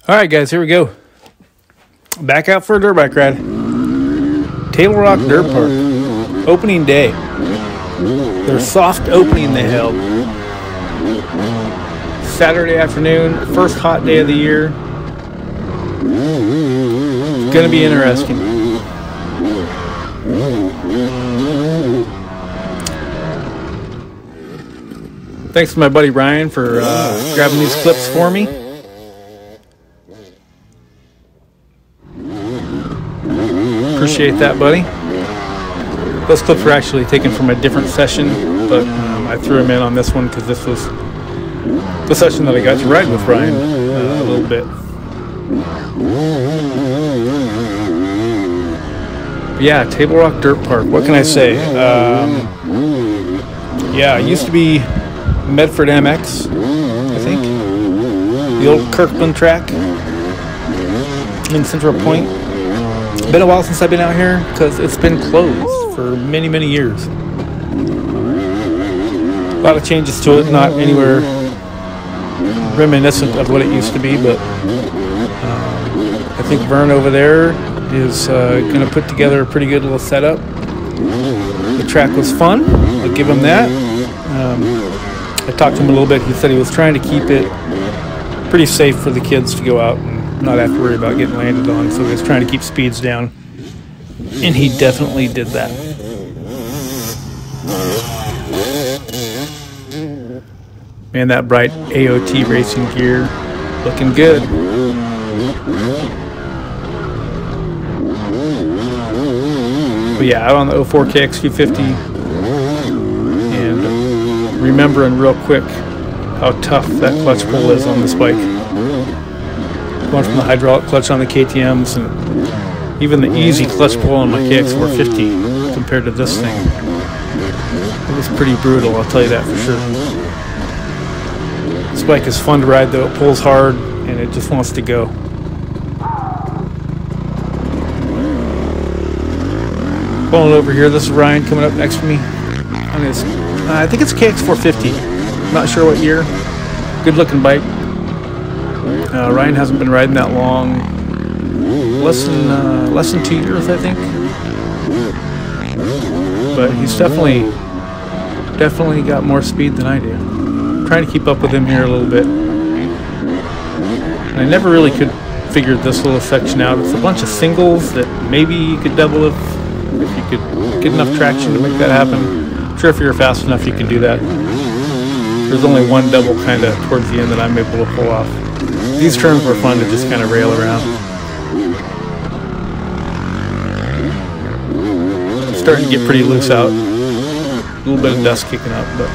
Alright guys, here we go. Back out for a dirt bike ride. Tablerock Dirt Park. Opening day. Their soft opening they held. Saturday afternoon, first hot day of the year. It's gonna be interesting. Thanks to my buddy Ryan for grabbing these clips for me. Appreciate that, buddy. Those clips were actually taken from a different session, but I threw them in on this one because this was the session that I got to ride with Ryan a little bit. But yeah, Tablerock Dirt Park. What can I say? Yeah, it used to be Medford MX, I think. The old Kirkland track in Central Point. Been a while since I've been out here because it's been closed for many, many years. A lot of changes to it, not anywhere reminiscent of what it used to be, but I think Vern over there is going to put together a pretty good little setup. The track was fun, I'll give him that. I talked to him a little bit. He said he was trying to keep it pretty safe for the kids to go out and not have to worry about getting landed on, so he was trying to keep speeds down, and he definitely did that. Man, that bright aotracing gear looking good. But yeah, out on the 04 KX250 and remembering real quick how tough that clutch pull is on this bike. Going from the hydraulic clutch on the KTMs and even the easy clutch pull on my KX450 compared to this thing. It was pretty brutal, I'll tell you that for sure. This bike is fun to ride though, it pulls hard and it just wants to go. Pulling over here, this is Ryan coming up next to me on his, I think it's a KX450, I'm not sure what year. Good looking bike. Ryan hasn't been riding that long, less than 2 years, I think. But he's definitely got more speed than I do. I'm trying to keep up with him here a little bit. And I never really could figure this little section out. It's a bunch of singles that maybe you could double if you could get enough traction to make that happen. I'm sure if you're fast enough you can do that. There's only one double kind of towards the end that I'm able to pull off. These turns were fun to just kind of rail around. Starting to get pretty loose out. A little bit of dust kicking up, but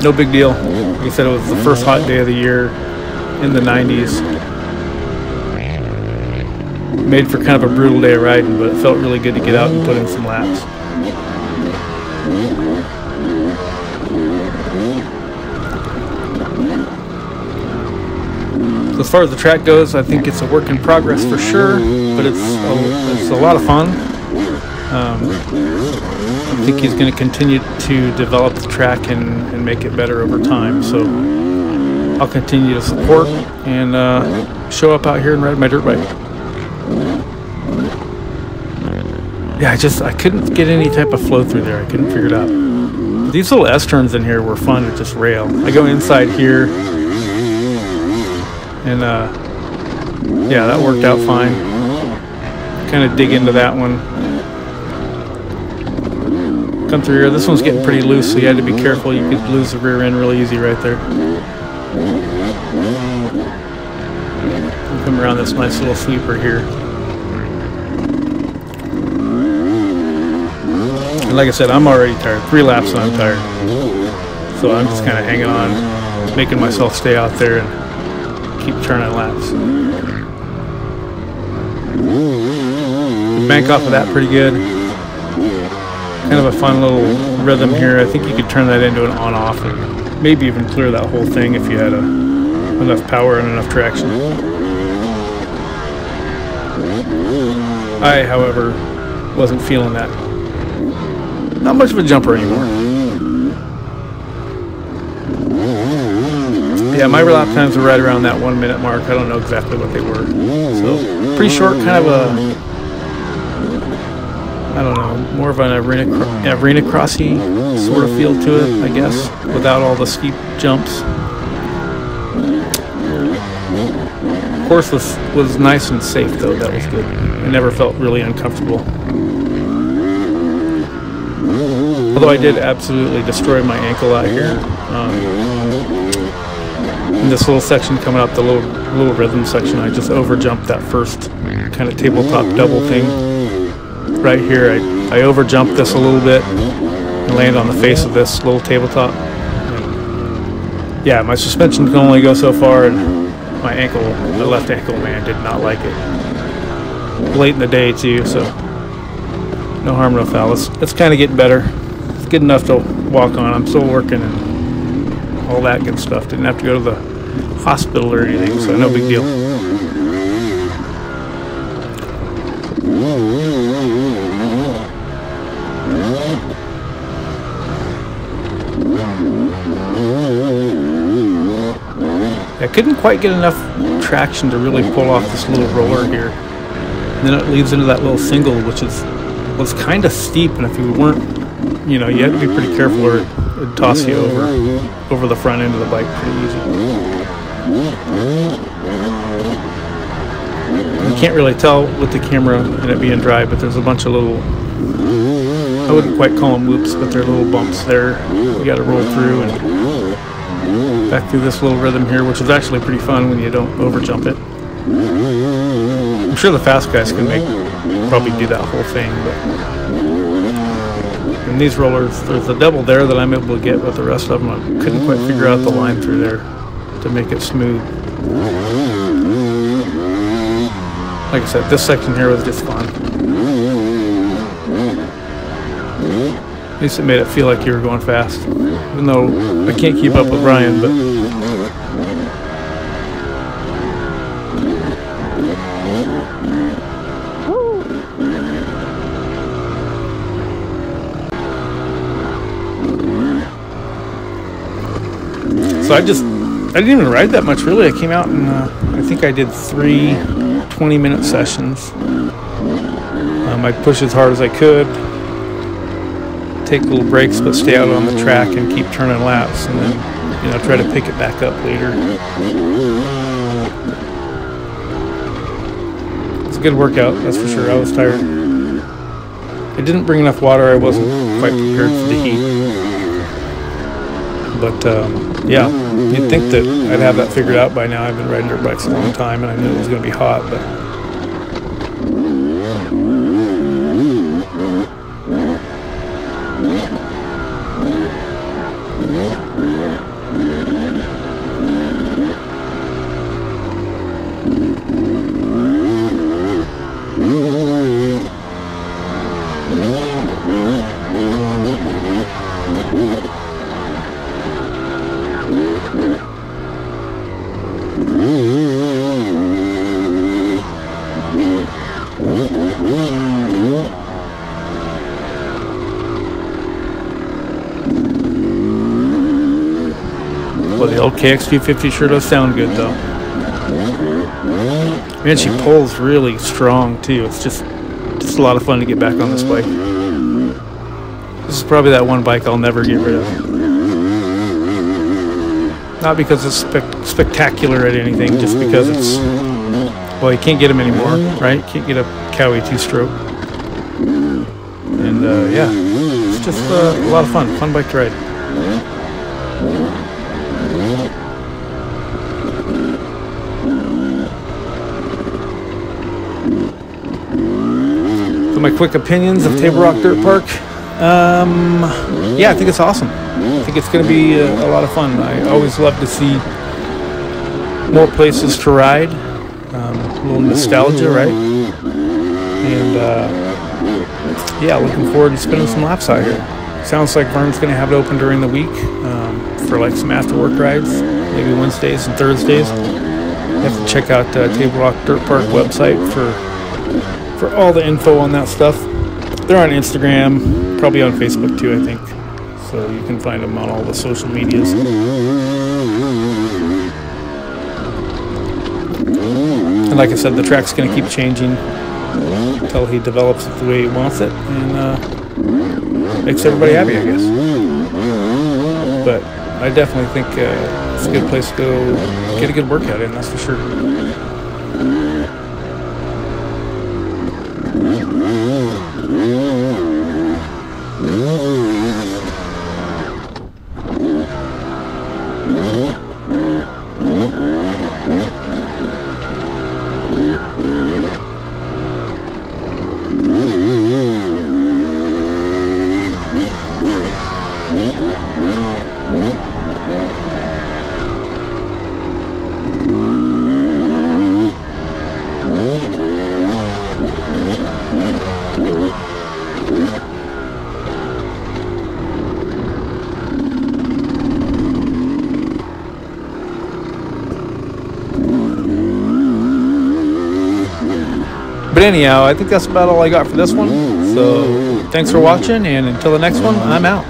no big deal. Like I said, it was the first hot day of the year in the 90s. Made for kind of a brutal day of riding, but it felt really good to get out and put in some laps. As far as the track goes, I think it's a work in progress for sure, but it's a lot of fun. I think he's going to continue to develop the track and make it better over time, so I'll continue to support and show up out here and ride my dirt bike. Yeah, I couldn't get any type of flow through there. I couldn't figure it out. These little S-turns in here were fun to just rail. I go inside here, and yeah, that worked out fine. Kind of dig into that one. Come through here. This one's getting pretty loose, so you had to be careful. You could lose the rear end really easy right there. Come around this nice little sweeper here. And like I said, I'm already tired. 3 laps and I'm tired. So I'm just kind of hanging on, making myself stay out there and keep turning laps. Bank off of that pretty good. Kind of a fun little rhythm here. I think you could turn that into an on-off and maybe even clear that whole thing if you had enough power and enough traction. I, however, wasn't feeling that. Not much of a jumper anymore. Yeah, my lap times were right around that 1 minute mark. I don't know exactly what they were. So pretty short, kind of a, I don't know, more of an arena crossy sort of feel to it, I guess, without all the steep jumps. Course was nice and safe though. That was good. I never felt really uncomfortable. Although I did absolutely destroy my ankle out here. In this little section coming up, the little rhythm section, I just over jumped that first kind of tabletop double thing. Right here, I over jumped this a little bit and landed on the face of this little tabletop. And yeah, my suspension can only go so far, and my left ankle, man, did not like it. Late in the day too, so no harm, no foul. It's kind of getting better. It's good enough to walk on. I'm still working and all that good stuff. Didn't have to go to the hospital or anything, so no big deal. I couldn't quite get enough traction to really pull off this little roller here. And then it leads into that little single, which was kind of steep, and if you weren't, you know, you had to be pretty careful or it'd toss you over the front end of the bike pretty easy. You can't really tell with the camera and it being dry, but there's a bunch of little, I wouldn't quite call them whoops, but they're little bumps there you got to roll through and back through this little rhythm here, which is actually pretty fun when you don't over jump it. I'm sure the fast guys can probably do that whole thing, but in these rollers, there's a double there that I'm able to get, but the rest of them I couldn't quite figure out the line through there to make it smooth. Like I said, this section here was just fun. At least it made it feel like you were going fast, even though I can't keep up with Ryan, but so I didn't even ride that much really. I came out and I think I did 3 20-minute sessions. I pushed as hard as I could, take little breaks, but stay out on the track and keep turning laps, and then, you know, try to pick it back up later. It's a good workout, that's for sure. I was tired. I didn't bring enough water. I wasn't quite prepared for the heat. But yeah, you'd think that I'd have that figured out by now. I've been riding dirt bikes a long time, and I knew it was going to be hot, but well, the old KX250 sure does sound good though. Man, she pulls really strong too. It's just a lot of fun to get back on this bike. This is probably that one bike I'll never get rid of. Not because it's spectacular at anything, just because it's, well, you can't get them anymore, right? You can't get a Cowie 2-stroke. And yeah, it's just a lot of fun bike to ride. So my quick opinions of Tablerock Dirt Park. Yeah, I think it's awesome. I think it's going to be a lot of fun. I always love to see more places to ride. A little nostalgia, right? And yeah, looking forward to spending some laps out here. Sounds like Vern's going to have it open during the week for like some after work rides, maybe Wednesdays and Thursdays. You have to check out Tablerock Dirt Park website for all the info on that stuff. They're on Instagram, probably on Facebook too, I think. So you can find them on all the social medias. And like I said, the track's going to keep changing until he develops it the way he wants it, and makes everybody happy, I guess. But I definitely think it's a good place to go get a good workout in, that's for sure. But anyhow, I think that's about all I got for this one. So thanks for watching, and until the next one, I'm out.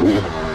Yeah.